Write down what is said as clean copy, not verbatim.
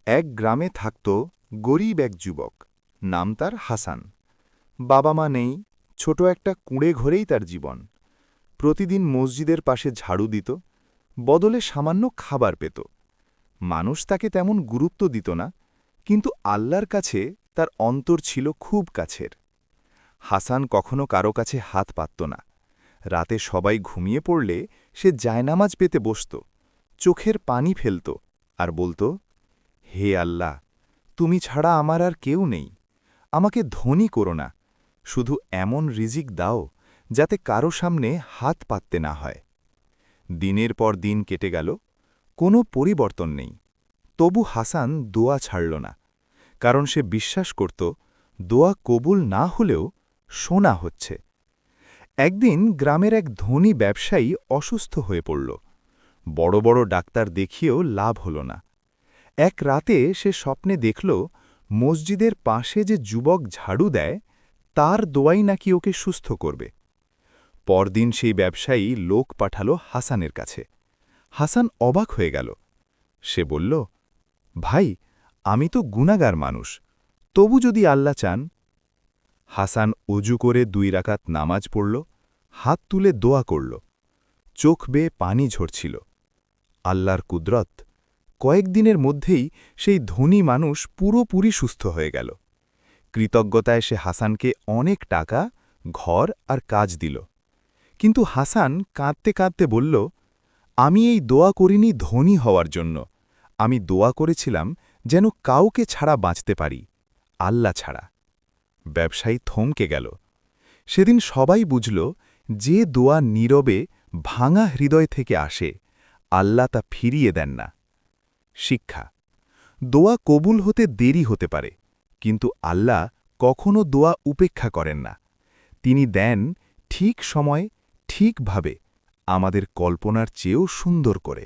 এক গ্রামে থাকত গরিব এক যুবক। নাম তার হাসান। বাবা মা নেই, ছোট একটা কুঁড়ে ঘরেই তার জীবন। প্রতিদিন মসজিদের পাশে ঝাড়ু দিত, বদলে সামান্য খাবার পেত। মানুষ তাকে তেমন গুরুত্ব দিত না, কিন্তু আল্লাহর কাছে তার অন্তর ছিল খুব কাছের। হাসান কখনো কারো কাছে হাত পাতত না। রাতে সবাই ঘুমিয়ে পড়লে সে জায়নামাজ পেতে বসত, চোখের পানি ফেলত আর বলত, হে আল্লাহ, তুমি ছাড়া আমার আর কেউ নেই। আমাকে ধনী করো না, শুধু এমন রিজিক দাও যাতে কারো সামনে হাত পাততে না হয়। দিনের পর দিন কেটে গেল, কোনো পরিবর্তন নেই। তবু হাসান দোয়া ছাড়ল না, কারণ সে বিশ্বাস করত দোয়া কবুল না হলেও শোনা হচ্ছে। একদিন গ্রামের এক ধনী ব্যবসায়ী অসুস্থ হয়ে পড়ল। বড় বড় ডাক্তার দেখিয়েও লাভ হল না। এক রাতে সে স্বপ্নে দেখল মসজিদের পাশে যে যুবক ঝাড়ু দেয় তার দোয়াই নাকি ওকে সুস্থ করবে। পরদিন সেই ব্যবসায়ী লোক পাঠাল হাসানের কাছে। হাসান অবাক হয়ে গেল। সে বলল, ভাই, আমি তো গুনাহগার মানুষ, তবু যদি আল্লাহ চান। হাসান অজু করে 2 রাকাত নামাজ পড়ল, হাত তুলে দোয়া করল। চোখ বেয়ে পানি ঝরছিল। আল্লাহর কুদরত, কয়েকদিনের মধ্যেই সেই ধনী মানুষ পুরোপুরি সুস্থ হয়ে গেল। কৃতজ্ঞতায় সে হাসানকে অনেক টাকা, ঘর আর কাজ দিল। কিন্তু হাসান কাঁদতে কাঁদতে বলল, আমি এই দোয়া করিনি ধনী হওয়ার জন্য, আমি দোয়া করেছিলাম যেন কাউকে ছাড়া বাঁচতে পারি, আল্লাহ ছাড়া। ব্যবসায়ী থমকে গেল। সেদিন সবাই বুঝল, যে দোয়া নীরবে ভাঙা হৃদয় থেকে আসে, আল্লাহ তা ফিরিয়ে দেন না। শিক্ষা: দোয়া কবুল হতে দেরি হতে পারে, কিন্তু আল্লাহ কখনো দোয়া উপেক্ষা করেন না। তিনি দেন ঠিক সময়ে, ঠিকভাবে, আমাদের কল্পনার চেয়েও সুন্দর করে।